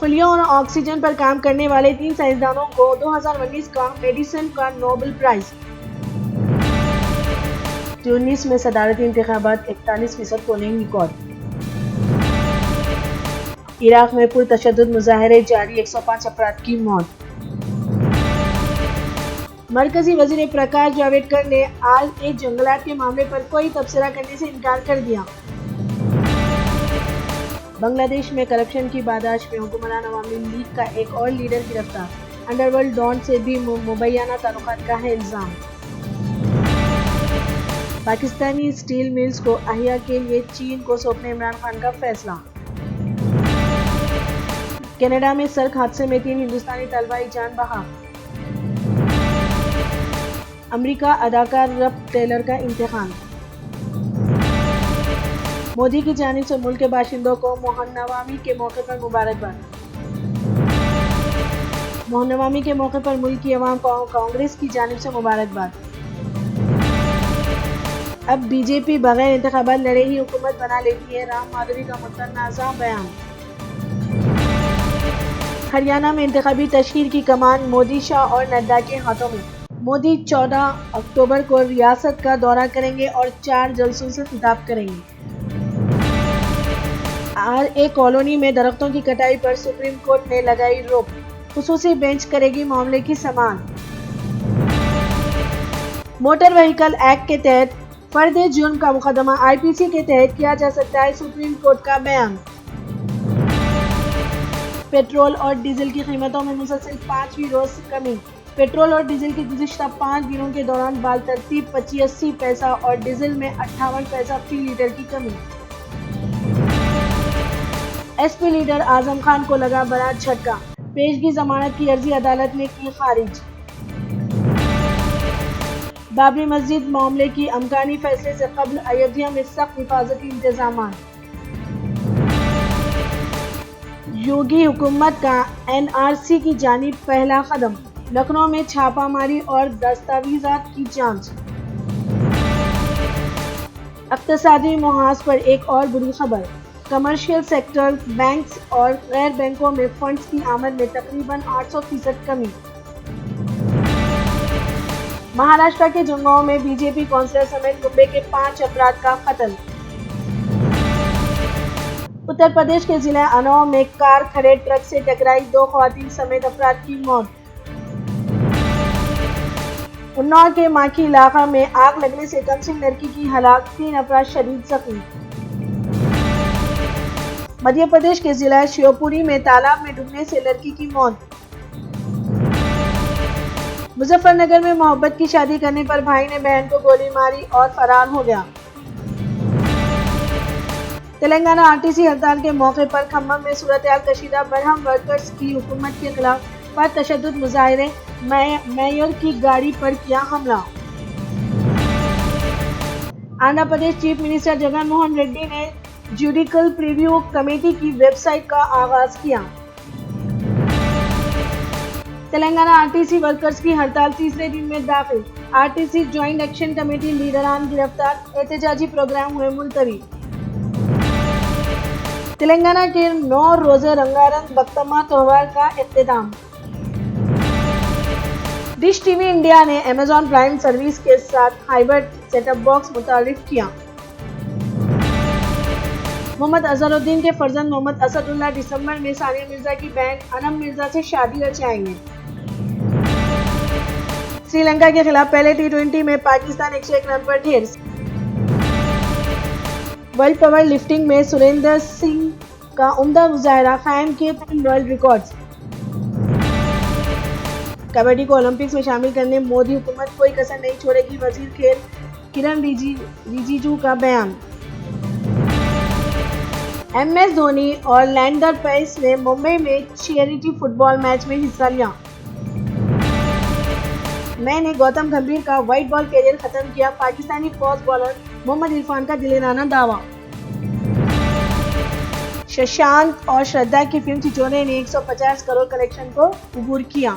खुलियों और ऑक्सीजन पर काम करने वाले 3 साइंसदानों को 2019 का मेडिसिन का नोबेल प्राइज। ट्यूनिस में सदारती इंतखाबात 41% पोलिंग रिकॉर्ड। इराक में पुरतशद्दुद मुजाहरे जारी, 105 अफराद की मौत। मरकजी वजीर प्रकाश जावड़ेकर ने आज जंगलात के मामले पर कोई तबसरा करने से इनकार कर दिया। बांग्लादेश में करप्शन की बादाश में हुक्मरान अवामी लीग का एक और लीडर गिरफ्तार। अंडरवर्ल्ड डॉन से भी मुबैना ताल्लुकात का है इल्जाम। पाकिस्तानी स्टील मिल्स को अहिया के लिए चीन को सौंपने इमरान खान का फैसला। कनाडा में सड़क हादसे में 3 हिंदुस्तानी तलबाई जान बहा। अमेरिका अदाकार रब टेलर का इंतकाल। मोदी की जानिब से मुल्क के बाशिंदों को मोहर्रम के मौके पर मुबारकबाद। मोहर्रम के मौके पर मुल्क की अवाम को कांग्रेस की जानिब से मुबारकबाद। अब बीजेपी बगैर इंतखाबात लड़े ही हुकूमत बना लेती है, राम माधवी का मुतनाज़ा बयान। हरियाणा में इंतखाबी तशहीर की कमान मोदी, शाह और नड्डा के हाथों में। मोदी 14 अक्टूबर को रियासत का दौरा करेंगे और 4 जलसों से खिताब करेंगे। एक कॉलोनी में दरख्तों की कटाई पर सुप्रीम कोर्ट ने लगाई रोक, खुसूसी बेंच करेगी मामले की समाअत। मोटर व्हीकल एक्ट के तहत फर्द जुर्म का मुकदमा आईपीसी के तहत किया जा सकता है, सुप्रीम कोर्ट का बयान। पेट्रोल और डीजल की कीमतों में मुसलसल 5वीं रोज कमी। पेट्रोल और डीजल की गुज़िश्ता 5 दिनों के दौरान बालतरतीब 85 पैसा और डीजल में 58 पैसा फी लीटर की कमी। एसपी लीडर आजम खान को लगा बड़ा झटका, पेशगी जमानत की अर्जी अदालत ने की खारिज। बाबरी मस्जिद मामले की अमकानी फैसले से कबल अयोध्या में सख्त हिफाजती इंतजाम। योगी हुकूमत का एनआरसी की जानिब पहला कदम। लखनऊ में छापामारी और दस्तावेजात की जांच। इक्तिसादी मुहाज पर एक और बुरी खबर। कमर्शियल सेक्टर, बैंक्स और गैर बैंकों में फंड्स की आमद में तकरीबन 800% कमी। महाराष्ट्र के जुंगांव में बीजेपी काउंसिलर समेत मुंबई के 5 अफराद का कत्ल। उत्तर प्रदेश के जिला अनौर में कार खड़े ट्रक से टकराई, 2 ख्वातीन समेत अफराद की मौत। उन्नाव के माखी इलाका में आग लगने से कमसिन लड़की की हलाक, 3 अफराद शदीद जख्मी। मध्य प्रदेश के जिला शिवपुरी में तालाब में डूबने से लड़की की मौत। मुजफ्फरनगर में मोहब्बत की शादी करने पर भाई ने बहन को गोली मारी और फरार हो गया। तेलंगाना आरटीसी हड़ताल के मौके पर खम्मम में सूरत-ए-हाल कशीदा, बरहम वर्कर्स की हुकूमत के खिलाफ पर तशद्दुद मुजाहरे, मेयर की गाड़ी पर किया हमला। आंध्र प्रदेश चीफ मिनिस्टर जगन मोहन रेड्डी ने जुडिकल प्रीव्यू कमेटी की वेबसाइट का आगाज किया। तेलंगाना आरटीसी वर्कर्स की हड़ताल तीसरे दिन में दाखिल। आरटीसी ज्वाइंट एक्शन कमेटी लीडरान गिरफ्तार, एहतजाजी प्रोग्राम हुए मुलतवी। तेलंगाना के 9 रोजे रंगारंग बख्तमा त्योहार का इख्तिताम। डिश टीवी इंडिया ने अमेज़न प्राइम सर्विस के साथ हाइब्रिड सेटअप बॉक्स मुतारिफ किया। मोहम्मद अजहरुद्दीन के फर्जंद मोहम्मद असदुल्लाह दिसंबर में सानिया मिर्जा की बहन अनम मिर्जा से शादी रचाएंगे। श्रीलंका के खिलाफ पहले टी20 में पाकिस्तान 101 रन पर ढेर। वर्ल्ड पावर लिफ्टिंग में सुरेंद्र सिंह का उम्दा मुजाहरा, कायम किए 3 वर्ल्ड रिकॉर्ड्स। कबड्डी को ओलंपिक्स में शामिल करने मोदी हुकूमत कोई कसर नहीं छोड़ेगी, वजीर खेल किरण रिजिजू का बयान। एमएस धोनी और लैंडर पेस ने मुंबई में चैरिटी फुटबॉल मैच में हिस्सा लिया। मैंने गौतम गंभीर का व्हाइट बॉल कैरियर खत्म किया, पाकिस्तानी फास्ट बॉलर मोहम्मद इरफान का दिलेराना दावा। शशांक और श्रद्धा की फिल्म छिछोरे ने 150 करोड़ कलेक्शन को अबूर किया।